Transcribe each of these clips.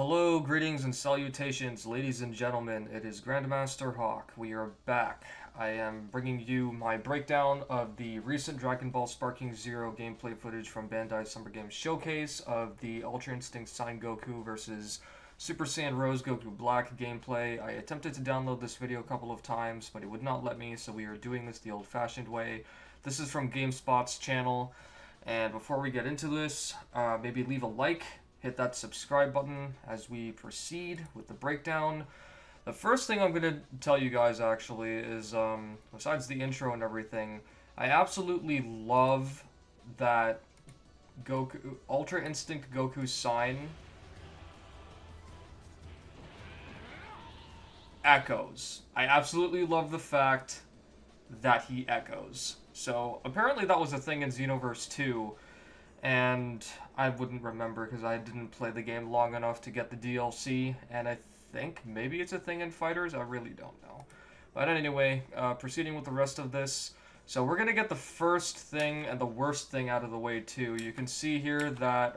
Hello, greetings and salutations, ladies and gentlemen. It is Grandmaster Hawk. We are back. I am bringing you my breakdown of the recent Dragon Ball Sparking Zero gameplay footage from Bandai's Summer Games Showcase of the Ultra Instinct Sign Goku versus Super Saiyan Rose Goku Black gameplay. I attempted to download this video a couple of times, but it would not let me, so we are doing this the old-fashioned way. This is from GameSpot's channel, and before we get into this, maybe leave a like. Hit that subscribe button as we proceed with the breakdown. The first thing I'm going to tell you guys actually is, besides the intro and everything, I absolutely love that Goku, Ultra Instinct Goku sign echoes. I absolutely love the fact that he echoes. So apparently that was a thing in Xenoverse 2. And I wouldn't remember because I didn't play the game long enough to get the DLC, and I think maybe it's a thing in Fighters, I really don't know. But anyway, proceeding with the rest of this, so we're going to get the first thing and the worst thing out of the way too. You can see here that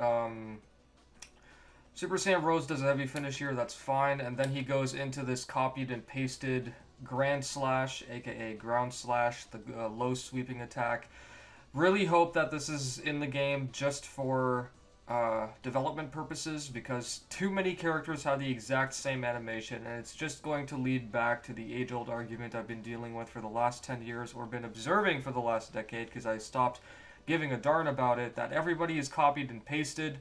Super Saiyan Rose does a heavy finish here, that's fine, and then he goes into this copied and pasted Grand Slash, aka Ground Slash, the low sweeping attack. Really hope that this is in the game just for development purposes, because too many characters have the exact same animation, and it's just going to lead back to the age-old argument I've been dealing with for the last 10 years, or been observing for the last decade, because I stopped giving a darn about it, that everybody is copied and pasted.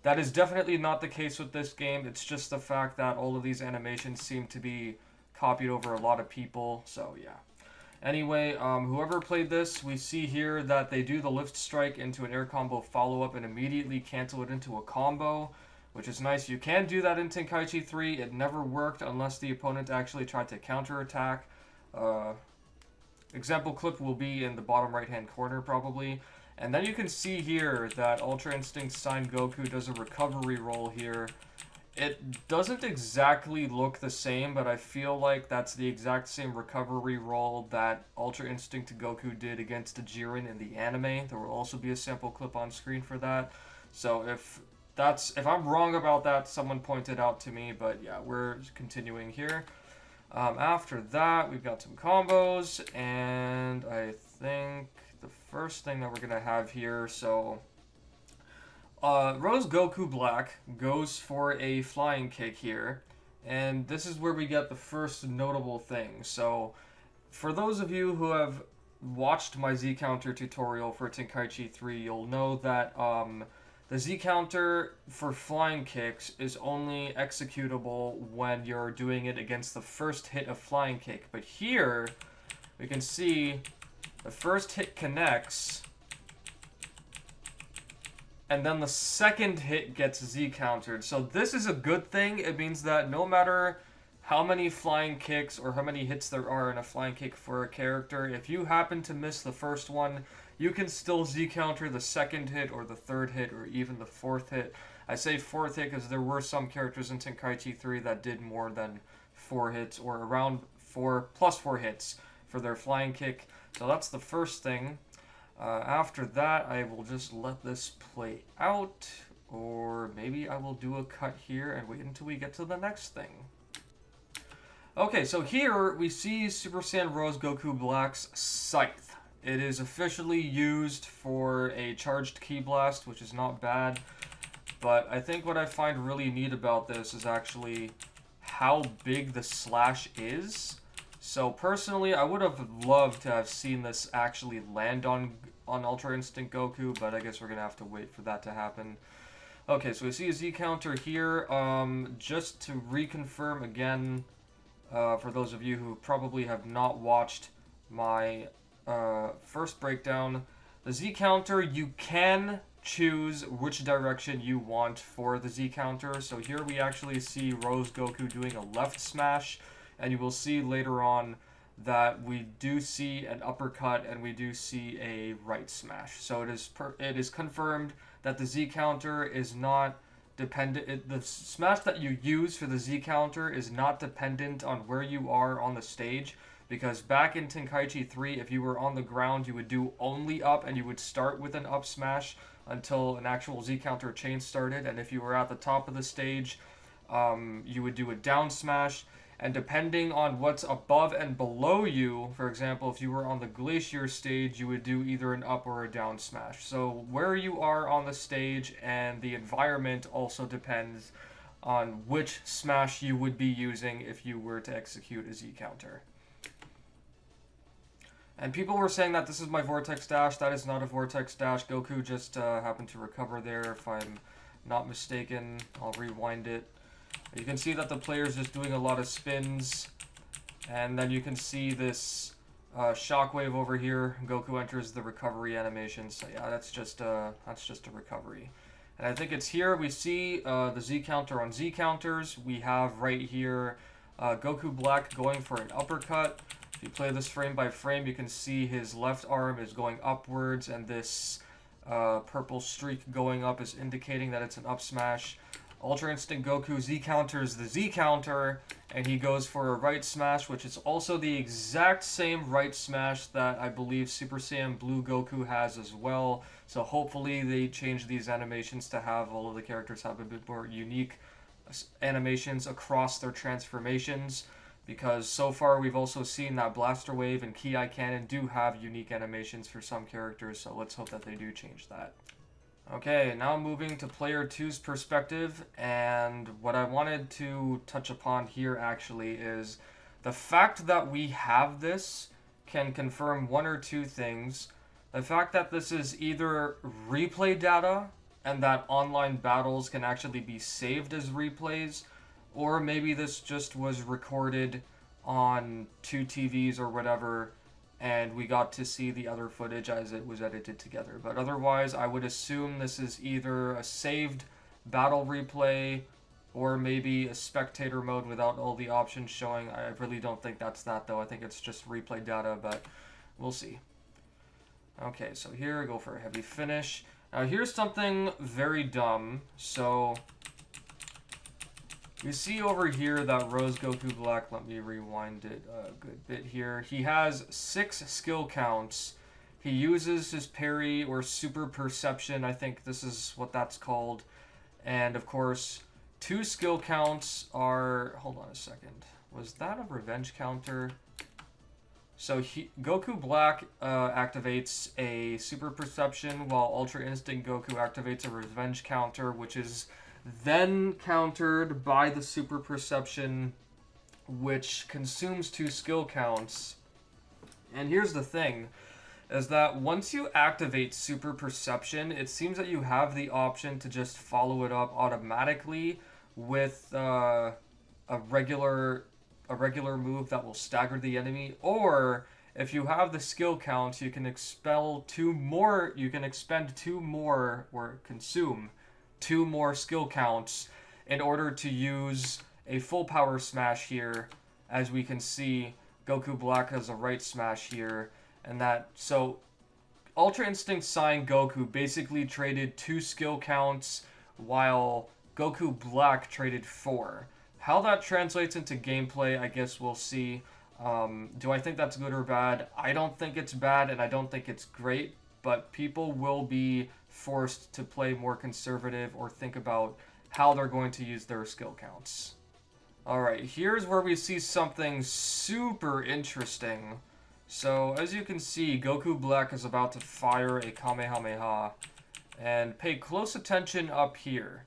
That is definitely not the case with this game. It's just the fact that all of these animations seem to be copied over a lot of people, so yeah. Anyway, whoever played this, we see here that they do the lift strike into an air combo follow-up and immediately cancel it into a combo, which is nice. You can do that in Tenkaichi 3. It never worked unless the opponent actually tried to counterattack. Example clip will be in the bottom right-hand corner, probably. And then you can see here that Ultra Instinct Sign Goku does a recovery roll here. It doesn't exactly look the same, but I feel like that's the exact same recovery roll that Ultra Instinct Goku did against Jiren in the anime. There will also be a sample clip on screen for that. So if I'm wrong about that, someone point it out to me, but yeah, we're continuing here. After that, we've got some combos, and I think the first thing that we're going to have here, so Rose Goku Black goes for a flying kick here, and this is where we get the first notable thing. So, for those of you who have watched my Z-Counter tutorial for Tenkaichi 3, you'll know that the Z-Counter for flying kicks is only executable when you're doing it against the first hit of flying kick. But here, we can see the first hit connects, and then the second hit gets Z-countered. So this is a good thing. It means that no matter how many flying kicks or how many hits there are in a flying kick for a character, if you happen to miss the first one, you can still Z-counter the second hit or the third hit or even the fourth hit. I say fourth hit because there were some characters in Tenkaichi 3 that did more than 4 hits, or around 4 hits for their flying kick. So that's the first thing. After that, I will just let this play out, or maybe I will do a cut here and wait until we get to the next thing. Okay, so here we see Super Saiyan Rose Goku Black's Scythe. It is officially used for a charged Ki Blast, which is not bad, but I think what I find really neat about this is actually how big the slash is. So personally, I would have loved to have seen this actually land on Ultra Instinct Goku, but I guess we're going to have to wait for that to happen. Okay, so we see a Z-counter here. Just to reconfirm again, for those of you who probably have not watched my first breakdown, the Z-counter, you can choose which direction you want for the Z-counter. So here we actually see Rose Goku doing a left smash, and you will see later on that we do see an uppercut and we do see a right smash. So it is confirmed that the Z-counter is not dependent. The smash that you use for the Z-counter is not dependent on where you are on the stage, because back in Tenkaichi 3, if you were on the ground, you would do only up, and you would start with an up smash until an actual Z-counter chain started, and if you were at the top of the stage, you would do a down smash, and depending on what's above and below you, for example, if you were on the glacier stage, you would do either an up or a down smash. So where you are on the stage and the environment also depends on which smash you would be using if you were to execute a Z counter. And people were saying that this is my vortex dash. That is not a vortex dash. Goku just happened to recover there, if I'm not mistaken. I'll rewind it. You can see that the player's just doing a lot of spins. And then you can see this shockwave over here. Goku enters the recovery animation. So yeah, that's just a recovery. And I think it's here we see the Z counter on Z counters. We have right here Goku Black going for an uppercut. If you play this frame by frame, you can see his left arm is going upwards, and this purple streak going up is indicating that it's an up smash. Ultra Instinct Goku Z counters the Z counter, and he goes for a right smash, which is also the exact same right smash that I believe Super Saiyan Blue Goku has as well. So hopefully they change these animations to have all of the characters have a bit more unique animations across their transformations. Because so far we've also seen that Blaster Wave and Ki Cannon do have unique animations for some characters, so let's hope that they do change that. Okay, now moving to player 2's perspective, and what I wanted to touch upon here actually is the fact that we have this can confirm one or two things. The fact that this is either replay data and that online battles can actually be saved as replays, or maybe this just was recorded on two TVs or whatever, and we got to see the other footage as it was edited together. But otherwise, I would assume this is either a saved battle replay or maybe a spectator mode without all the options showing. I really don't think that's that, though. I think it's just replay data, but we'll see. Okay, so here, go for a heavy finish. Now, here's something very dumb. So you see over here that Rose Goku Black, let me rewind it a good bit here. He has 6 skill counts. He uses his parry or super perception, I think this is what that's called. And of course, 2 skill counts are, hold on a second, was that a revenge counter? So Goku Black activates a super perception while Ultra Instinct Goku activates a revenge counter, which is then countered by the super perception, which consumes 2 skill counts. And here's the thing, is that once you activate super perception, it seems that you have the option to just follow it up automatically with a regular move that will stagger the enemy, or if you have the skill count, you can expend 2 more or consume 2 more skill counts in order to use a full power smash here. As we can see, Goku Black has a right smash here, and that, so Ultra Instinct Saiyan Goku basically traded 2 skill counts while Goku Black traded 4. How that translates into gameplay, I guess we'll see. Do I think that's good or bad? I don't think it's bad, and I don't think it's great, but people will be forced to play more conservative or think about how they're going to use their skill counts. Alright, here's where we see something super interesting. So, as you can see, Goku Black is about to fire a Kamehameha. And pay close attention up here.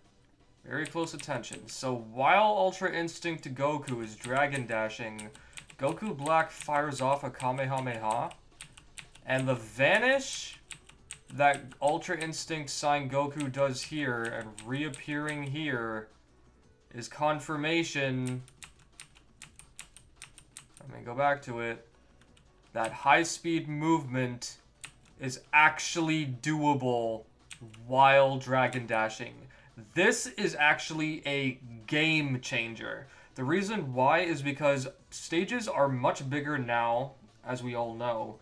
Very close attention. So, while Ultra Instinct Goku is Dragon Dashing, Goku Black fires off a Kamehameha. And the vanish that Ultra Instinct Saiyan Goku does here and reappearing here is confirmation, let me go back to it, that high-speed movement is actually doable while Dragon Dashing. This is actually a game changer. The reason why is because stages are much bigger now, as we all know,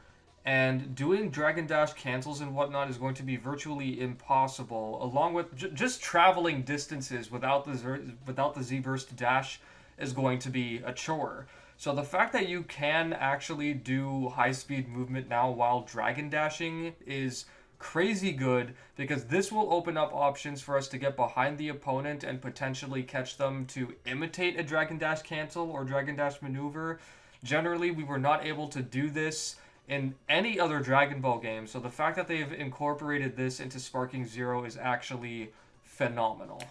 and doing Dragon Dash cancels and whatnot is going to be virtually impossible, along with just traveling distances without the Z-Burst dash is going to be a chore. So the fact that you can actually do high-speed movement now while Dragon Dashing is crazy good, because this will open up options for us to get behind the opponent and potentially catch them to imitate a Dragon Dash cancel or Dragon Dash maneuver. Generally, we were not able to do this in any other Dragon Ball game, so the fact that they've incorporated this into Sparking Zero is actually phenomenal.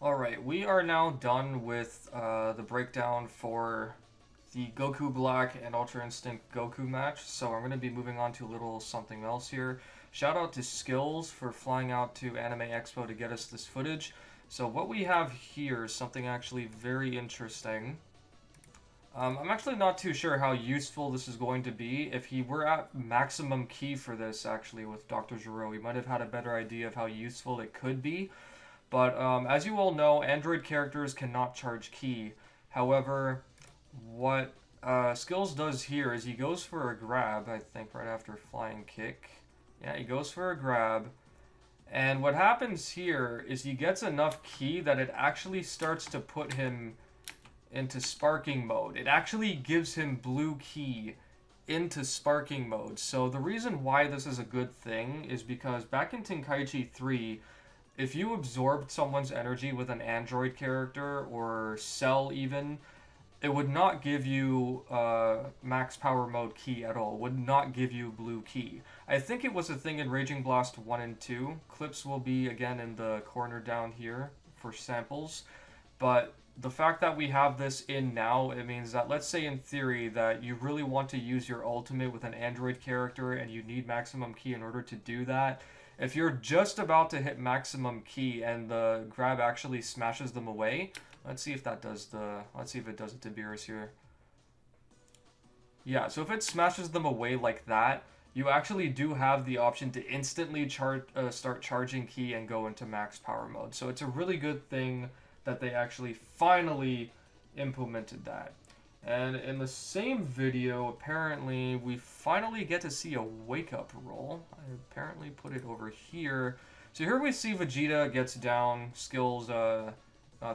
Alright, we are now done with the breakdown for the Goku Black and Ultra Instinct Goku match, so I'm going to be moving on to a little something else here. Shout out to Skills for flying out to Anime Expo to get us this footage. So what we have here is something actually very interesting. I'm actually not too sure how useful this is going to be. If he were at maximum key for this, actually, with Dr. Gero, he might have had a better idea of how useful it could be. But as you all know, Android characters cannot charge ki. However, what Skills does here is he goes for a grab, I think, right after flying kick. Yeah, he goes for a grab. And what happens here is he gets enough ki that it actually starts to put him into sparking mode. It actually gives him blue ki into sparking mode. So the reason why this is a good thing is because back in Tenkaichi 3, if you absorbed someone's energy with an Android character or Cell even, it would not give you max power mode ki at all. It would not give you blue ki. I think it was a thing in Raging Blast 1 and 2. Clips will be again in the corner down here for samples. But the fact that we have this in now, it means that, let's say in theory that you really want to use your ultimate with an Android character and you need maximum ki in order to do that. If you're just about to hit maximum ki and the grab actually smashes them away, let's see if that does let's see if it does it to Beerus here. Yeah, so if it smashes them away like that, you actually do have the option to instantly start charging ki and go into max power mode. So it's a really good thing that they actually finally implemented that. And in the same video, apparently, we finally get to see a wake-up roll. I apparently put it over here. So here we see Vegeta gets down, Skills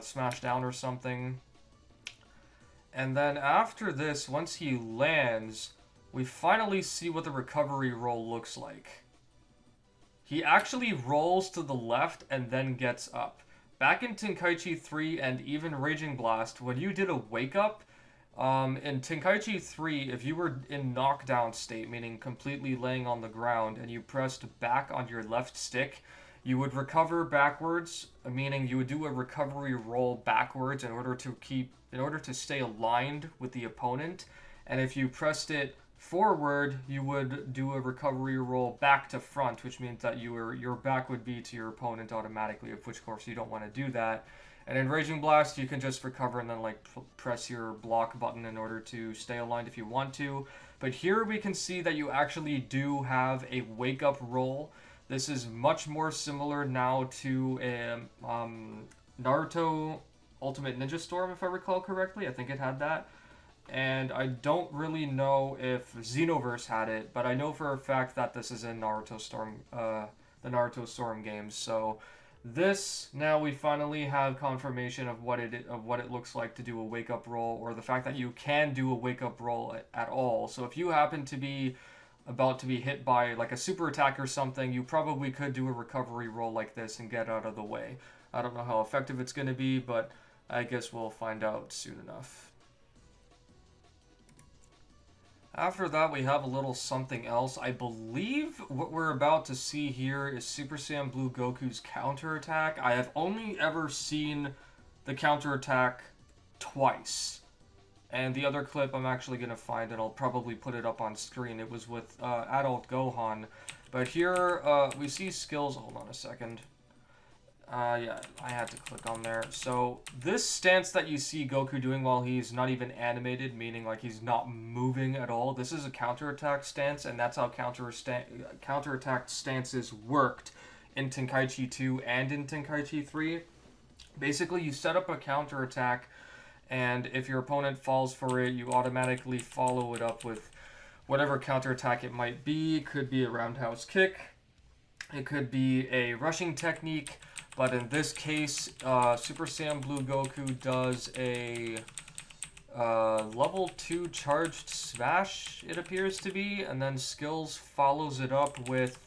smashed down or something. And then after this, once he lands, we finally see what the recovery roll looks like. He actually rolls to the left and then gets up. Back in Tenkaichi 3 and even Raging Blast, when you did a wake-up, in Tenkaichi 3, if you were in knockdown state, meaning completely laying on the ground, and you pressed back on your left stick, you would recover backwards, meaning you would do a recovery roll backwards in order to stay aligned with the opponent. And if you pressed it forward, you would do a recovery roll back to front, which means that your back would be to your opponent automatically, of which course you don't want to do that. And in Raging Blast, you can just recover and then press your block button in order to stay aligned if you want to. But here we can see that you actually do have a wake-up roll. This is much more similar now to Naruto Ultimate Ninja Storm, if I recall correctly. I think it had that. And I don't really know if Xenoverse had it, but I know for a fact that this is in Naruto Storm, the Naruto Storm games. So this, now we finally have confirmation of what it looks like to do a wake-up roll, or the fact that you can do a wake-up roll at all. So if you happen to be about to be hit by like a super attack or something, you probably could do a recovery roll like this and get out of the way. I don't know how effective it's going to be, but I guess we'll find out soon enough. After that, we have a little something else. I believe what we're about to see here is Super Saiyan Blue Goku's counterattack. I have only ever seen the counterattack twice. And the other clip I'm actually going to find, and I'll probably put it up on screen. It was with Adult Gohan. But here we see Skills. Hold on a second. Yeah, I had to click on there. So this stance that you see Goku doing while he's not even animated, meaning like he's not moving at all, this is a counterattack stance, and that's how counterattack stances worked in Tenkaichi 2 and in Tenkaichi 3. Basically, you set up a counterattack, and if your opponent falls for it, you automatically follow it up with whatever counterattack it might be. It could be a roundhouse kick, it could be a rushing technique. But in this case, Super Saiyan Blue Goku does a level 2 charged smash, it appears to be, and then skills follows it up with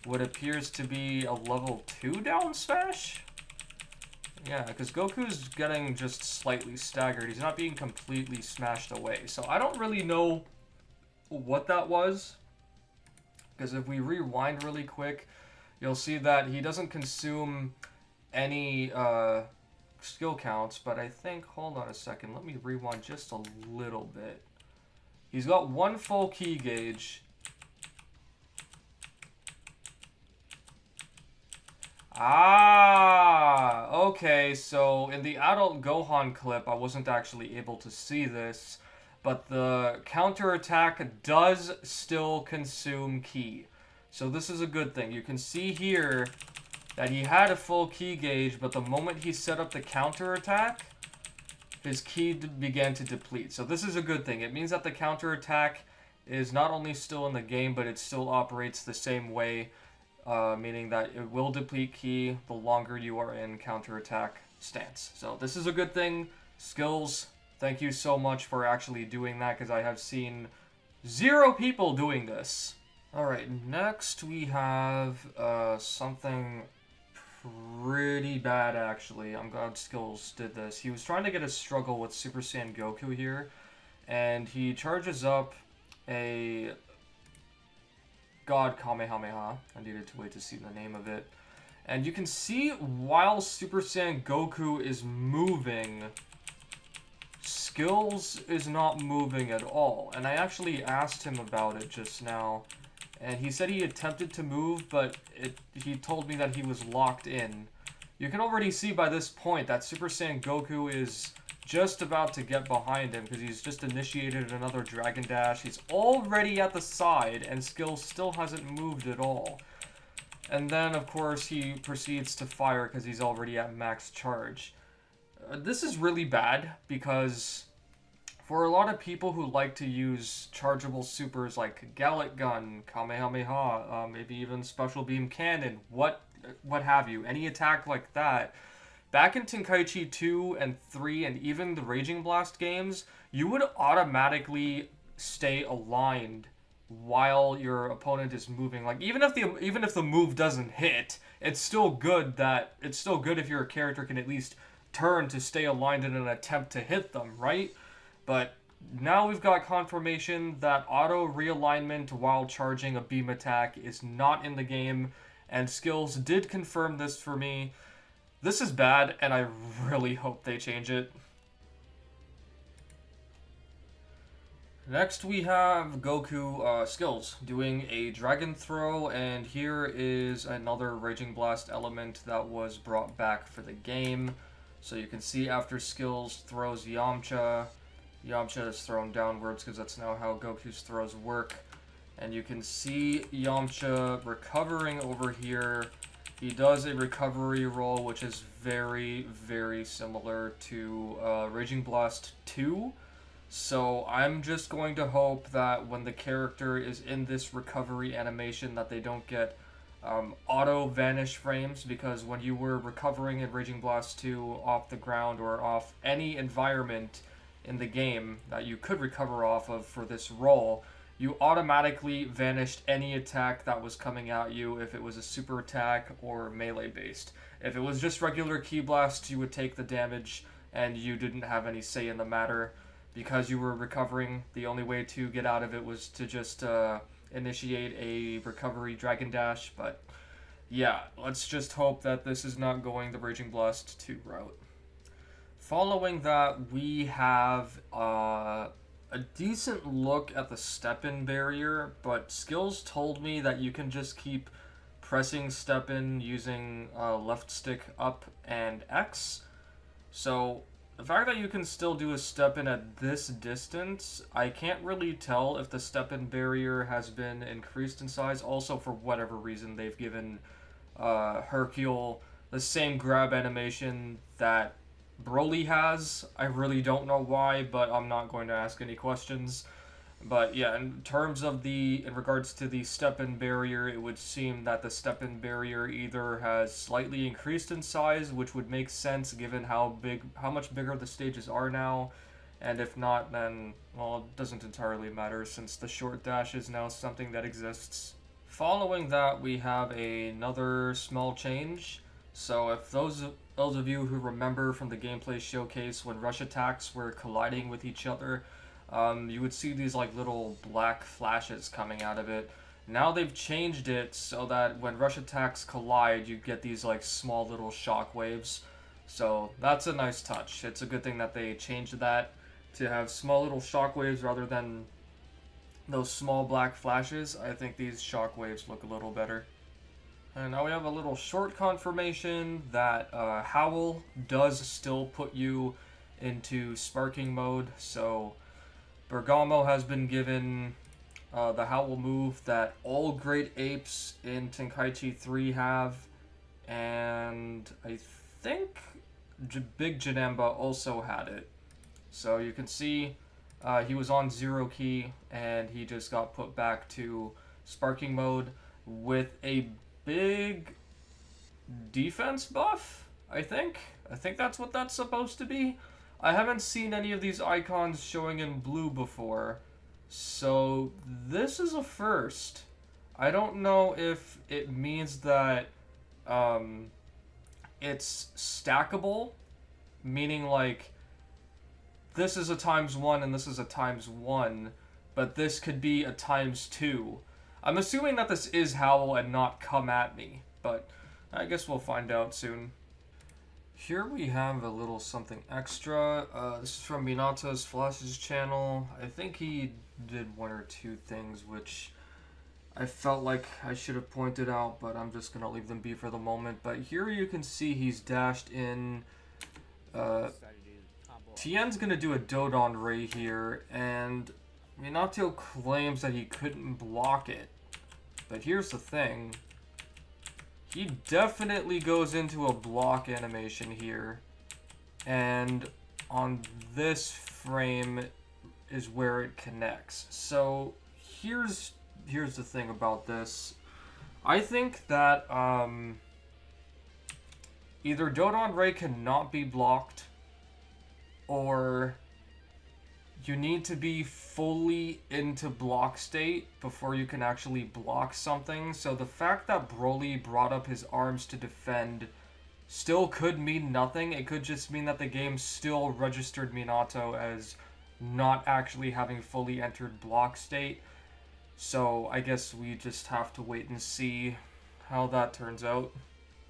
what appears to be a level 2 down smash? Yeah, because Goku's getting just slightly staggered. He's not being completely smashed away. So I don't really know what that was. Because if we rewind really quick, you'll see that he doesn't consume any skill counts. But I think, hold on a second, let me rewind just a little bit. He's got one full key gauge. Ah, okay, so in the adult Gohan clip, I wasn't actually able to see this, but the counterattack does still consume ki. So this is a good thing. You can see here that he had a full ki gauge, but the moment he set up the counterattack, his ki began to deplete. So this is a good thing. It means that the counterattack is not only still in the game, but it still operates the same way. Meaning that it will deplete ki the longer you are in counterattack stance. So this is a good thing. Skills, thank you so much for actually doing that, because I have seen 0 people doing this. Alright, next we have something pretty bad actually. I'm glad Skills did this. He was trying to get a struggle with Super Saiyan Goku here, and he charges up a God Kamehameha. I needed to wait to see the name of it. And you can see while Super Saiyan Goku is moving, Skills is not moving at all. And I actually asked him about it just now. And he said he attempted to move, but he told me that he was locked in. You can already see by this point that Super Saiyan Goku is just about to get behind him, because he's just initiated another Dragon Dash. He's already at the side, and Skills still hasn't moved at all. And then, of course, he proceeds to fire because he's already at max charge. This is really bad, because for a lot of people who like to use chargeable supers like Gallic Gun, Kamehameha, maybe even Special Beam Cannon, what have you, any attack like that, back in Tenkaichi 2 and 3 and even the Raging Blast games, you would automatically stay aligned while your opponent is moving. Like even if the move doesn't hit, it's still good if your character can at least turn to stay aligned in an attempt to hit them, right? But now we've got confirmation that auto realignment while charging a beam attack is not in the game, and Skills did confirm this for me. This is bad, and I really hope they change it. Next we have Goku Skills doing a Dragon Throw, and here is another Raging Blast element that was brought back for the game. So you can see after Skills throws Yamcha, Yamcha is thrown downwards because that's now how Goku's throws work. And you can see Yamcha recovering over here. He does a recovery roll, which is very, very similar to Raging Blast 2. So I'm just going to hope that when the character is in this recovery animation that they don't get auto vanish frames, because when you were recovering in Raging Blast 2 off the ground or off any environment in the game that you could recover off of for this roll, you automatically vanished any attack that was coming at you if it was a super attack or melee based. If it was just regular Ki Blast, you would take the damage and you didn't have any say in the matter. Because you were recovering, the only way to get out of it was to just initiate a recovery Dragon Dash. But yeah, let's just hope that this is not going the Raging Blast 2 route. Following that, we have a decent look at the step-in barrier, but Skills told me that you can just keep pressing step-in using left stick up and X. So the fact that you can still do a step-in at this distance, I can't really tell if the step-in barrier has been increased in size. Also, for whatever reason, they've given Hercule the same grab animation that Broly has. I really don't know why, but I'm not going to ask any questions. But yeah, in regards to the step-in barrier, it would seem that the step-in barrier either has slightly increased in size, which would make sense given how much bigger the stages are now, And if not, then, well, it doesn't entirely matter since the short dash is now something that exists. Following that, we have another small change. So if those of you who remember from the gameplay showcase when rush attacks were colliding with each other, you would see these like little black flashes coming out of it. Now they've changed it so that when rush attacks collide, you get these like small little shock waves. So that's a nice touch. It's a good thing that they changed that to have small little shock waves rather than those small black flashes. I think these shock waves look a little better. And now we have a little short confirmation that Howl does still put you into sparking mode. So Bergamo has been given the Howl move that all Great Apes in Tenkaichi 3 have. And I think Big Janemba also had it. So you can see he was on 0 key and he just got put back to sparking mode with a big defense buff, I think. I think that's what that's supposed to be. I haven't seen any of these icons showing in blue before, so this is a first. I don't know if it means that it's stackable, meaning like this is a ×1 and this is a ×1, but this could be a ×2. I'm assuming that this is Howl and not Come At Me, but I guess we'll find out soon. Here we have a little something extra. This is from Minato's Flash's channel. I think he did 1 or 2 things which I felt like I should have pointed out, but I'm just going to leave them be for the moment. But here you can see he's dashed in. Tien's going to do a Dodon Ray here, and Minato claims that he couldn't block it. But here's the thing. He definitely goes into a block animation here. And on this frame is where it connects. So here's the thing about this. I think that either Dodon Ray cannot be blocked, or you need to be fully into block state before you can actually block something. So the fact that Broly brought up his arms to defend still could mean nothing. It could just mean that the game still registered Minato as not actually having fully entered block state. So I guess we just have to wait and see how that turns out.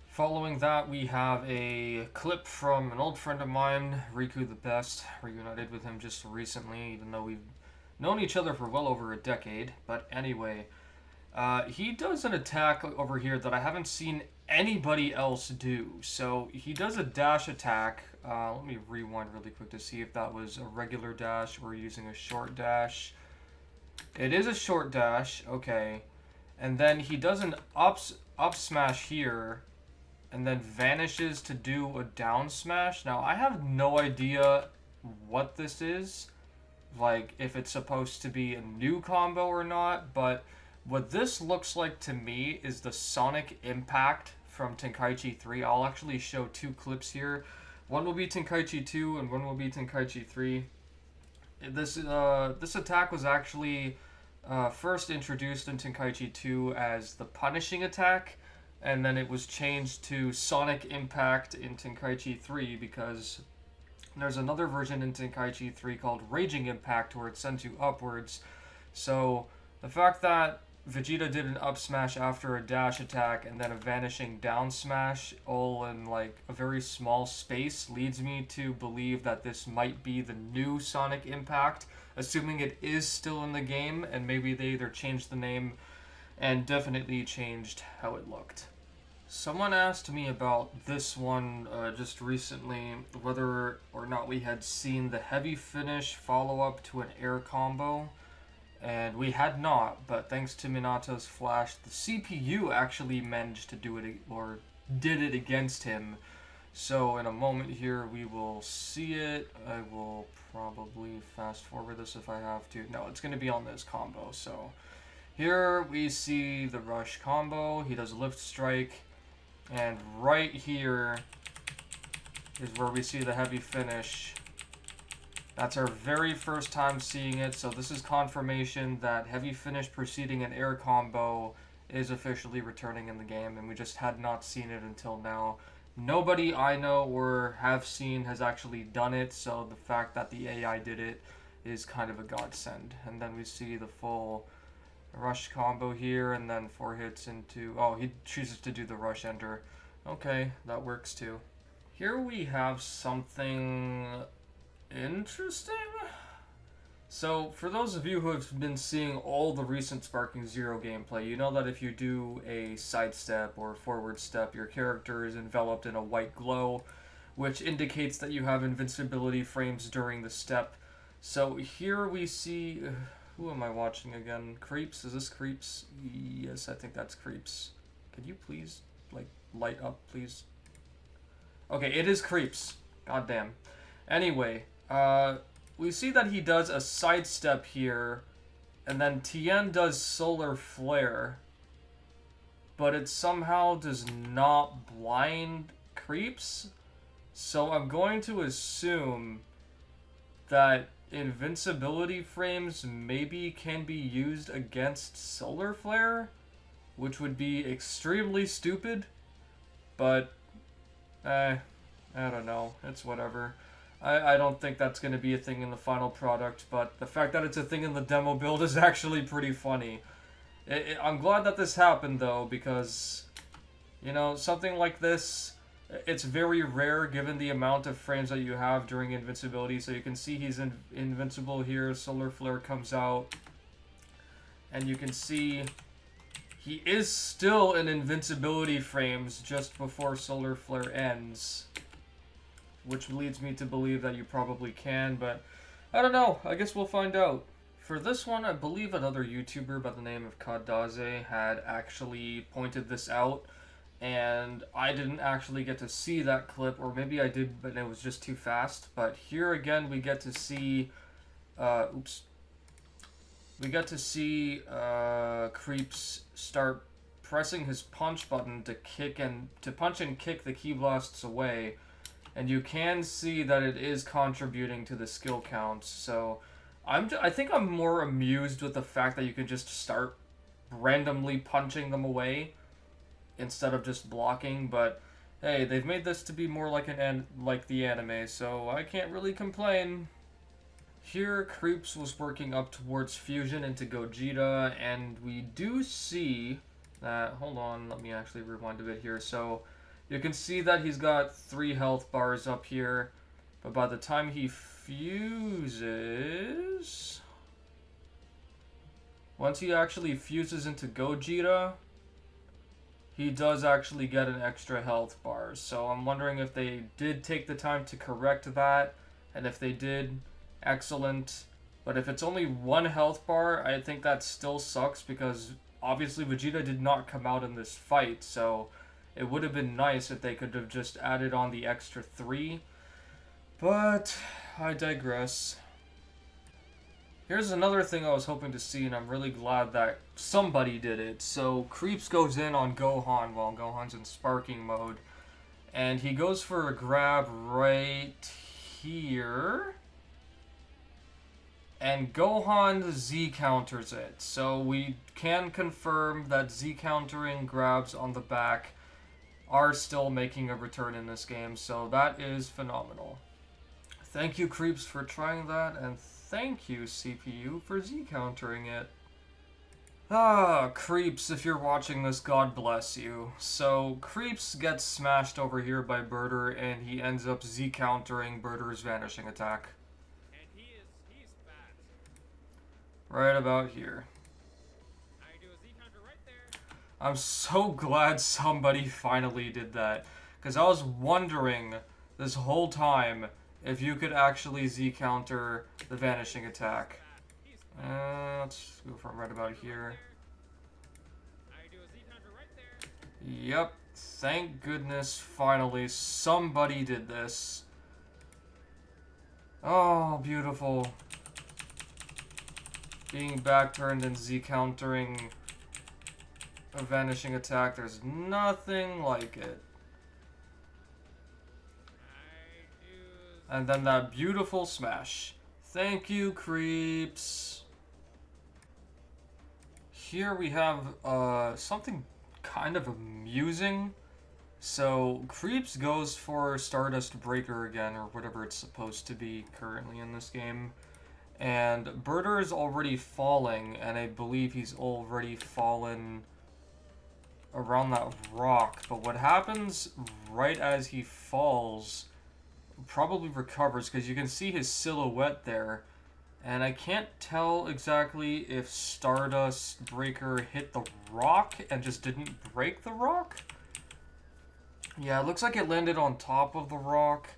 Following that, we have a clip from an old friend of mine, Riku the Best. Reunited with him just recently, even though we've known each other for well over a decade. But anyway, he does an attack over here that I haven't seen anybody else do. So he does a dash attack. Let me rewind really quick to see if that was a regular dash or using a short dash. It is a short dash, okay. And then he does an up smash here, and then vanishes to do a down smash. Now, I have no idea what this is, like if it's supposed to be a new combo or not, but what this looks like to me is the Sonic Impact from Tenkaichi 3. I'll actually show 2 clips here. One will be Tenkaichi 2 and one will be Tenkaichi 3. This attack was actually first introduced in Tenkaichi 2 as the Punishing Attack, and then it was changed to Sonic Impact in Tenkaichi 3 because there's another version in Tenkaichi 3 called Raging Impact where it sends you upwards. So the fact that Vegeta did an up smash after a dash attack and then a vanishing down smash all in like a very small space leads me to believe that this might be the new Sonic Impact, assuming it is still in the game, and maybe they either changed the name and definitely changed how it looked. Someone asked me about this one just recently, whether or not we had seen the heavy finish follow-up to an air combo, and we had not, but thanks to Minato's Flash, the CPU actually managed to do it, or did it against him. So in a moment here we will see it. I will probably fast forward this if I have to. No, it's going to be on this combo. So here we see the rush combo. He does a lift strike. And right here is where we see the heavy finish That's our very first time seeing it, so this is confirmation that heavy finish preceding an air combo is officially returning in the game, and we just had not seen it until now. Nobody I know or have seen has actually done it, so the fact that the AI did it is kind of a godsend. And then we see the full rush combo here, and then 4 hits into... Oh, he chooses to do the rush enter. Okay, that works too. Here we have something interesting. So, for those of you who have been seeing all the recent Sparking Zero gameplay, you know that if you do a sidestep or forward step, your character is enveloped in a white glow, which indicates that you have invincibility frames during the step. So here we see... Who am I watching again? Creeps? Is this Creeps? Yes, I think that's Creeps. Could you please, like, light up, please? Okay, it is Creeps. God damn. Anyway, we see that he does a sidestep here, and then Tien does Solar Flare, but it somehow does not blind Creeps. So I'm going to assume that invincibility frames maybe can be used against Solar Flare, which would be extremely stupid, but I don't know, it's whatever. I don't think that's going to be a thing in the final product, but the fact that it's a thing in the demo build is actually pretty funny. I'm glad that this happened, though, because, you know, something like this, it's very rare given the amount of frames that you have during invincibility. So you can see he's invincible here. Solar Flare comes out, and you can see he is still in invincibility frames just before Solar Flare ends, which leads me to believe that you probably can, but I don't know. I guess we'll find out. For this one, I believe another YouTuber by the name of Kadaze had actually pointed this out, and I didn't actually get to see that clip, or maybe I did, but it was just too fast. But here again, we get to see, we get to see Creeps start pressing his punch button to punch and kick the ki blasts away, and you can see that it is contributing to the skill counts. So I think I'm more amused with the fact that you can just start randomly punching them away instead of just blocking, but hey, they've made this to be more like like the anime, so I can't really complain. Here, Creeps was working up towards fusion into Gogeta, and we do see that... Hold on, let me actually rewind a bit here. So you can see that he's got 3 health bars up here, but by the time he fuses... Once he actually fuses into Gogeta, he does actually get an extra health bar. So I'm wondering if they did take the time to correct that, and if they did, excellent. But if it's only 1 health bar, I think that still sucks, because obviously Vegeta did not come out in this fight, so it would have been nice if they could have just added on the extra 3. But I digress. Here's another thing I was hoping to see, and I'm really glad that somebody did it. So Creeps goes in on Gohan while Gohan's in sparking mode, and he goes for a grab right here, and Gohan Z counters it. So we can confirm that Z countering grabs on the back are still making a return in this game, so that is phenomenal. Thank you, Creeps, for trying that, and thank you, CPU, for Z countering it. Ah, Creeps, if you're watching this, God bless you. So, Creeps gets smashed over here by Birder, and he ends up Z countering Birder's vanishing attack. And he's fast. Right about here. I do a Z counter right there. I'm so glad somebody finally did that, because I was wondering this whole time if you could actually Z counter the vanishing attack. Let's go from right about here. I do a Z counter right there. Yep, thank goodness finally somebody did this. Oh, beautiful. Being back turned and Z countering a vanishing attack, there's nothing like it. And then that beautiful smash. Thank you, Creeps. Here we have something kind of amusing. So, Creeps goes for Stardust Breaker again, or whatever it's supposed to be currently in this game. And Birder is already falling, and I believe he's already fallen around that rock. But what happens right as he falls, probably recovers, because you can see his silhouette there. And I can't tell exactly if Stardust Breaker hit the rock and just didn't break the rock. Yeah, it looks like it landed on top of the rock,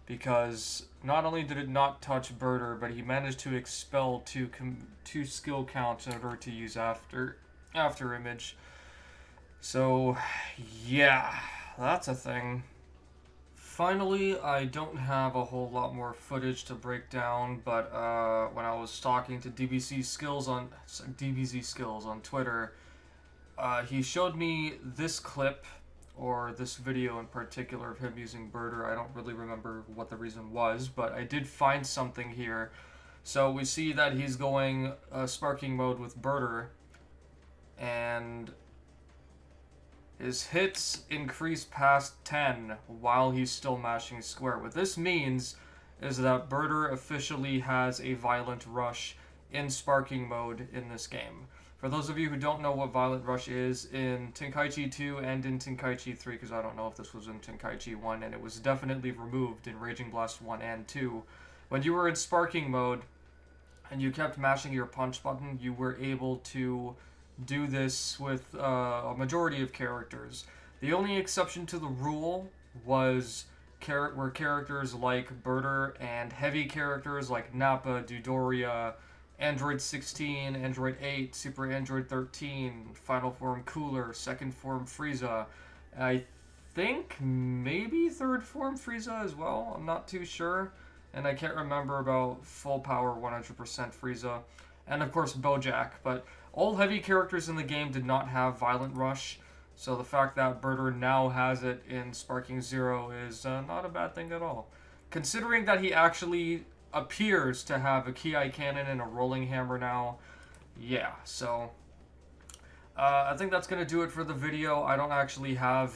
because not only did it not touch Birder, but he managed to expel two skill counts in order to use after image. So, yeah, that's a thing. Finally, I don't have a whole lot more footage to break down, but when I was talking to DBZ Skills on Twitter, he showed me this clip, or this video in particular, of him using Birder. I don't really remember what the reason was, but I did find something here. So we see that he's going sparking mode with Birder, and his hits increase past 10 while he's still mashing square. What this means is that Birder officially has a Violent Rush in sparking mode in this game. For those of you who don't know what Violent Rush is, in Tenkaichi 2 and in Tenkaichi 3, because I don't know if this was in Tenkaichi 1, and it was definitely removed in Raging Blast 1 and 2, when you were in sparking mode and you kept mashing your punch button, you were able to do this with a majority of characters. The only exception to the rule were characters like Birder and heavy characters like Nappa, Dodoria, Android 16, Android 8, Super Android 13, Final Form Cooler, Second Form Frieza. I think maybe Third Form Frieza as well. I'm not too sure. And I can't remember about Full Power 100% Frieza. And of course Bojack. But all heavy characters in the game did not have Violent Rush. So the fact that Birder now has it in Sparking Zero is not a bad thing at all. Considering that he actually appears to have a Ki cannon and a rolling hammer now. Yeah, so I think that's going to do it for the video. I don't actually have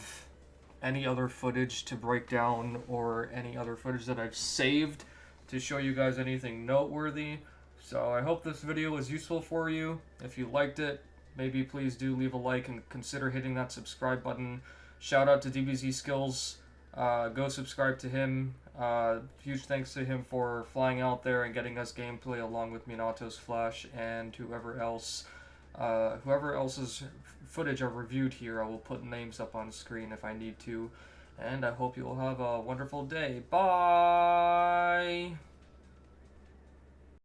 any other footage to break down or any other footage that I've saved to show you guys anything noteworthy. So I hope this video was useful for you. If you liked it, maybe please do leave a like and consider hitting that subscribe button. Shout out to DBZ Skills. Go subscribe to him. Huge thanks to him for flying out there and getting us gameplay along with Minato's Flash and whoever else's footage I reviewed here. I will put names up on screen if I need to. And I hope you will have a wonderful day. Bye!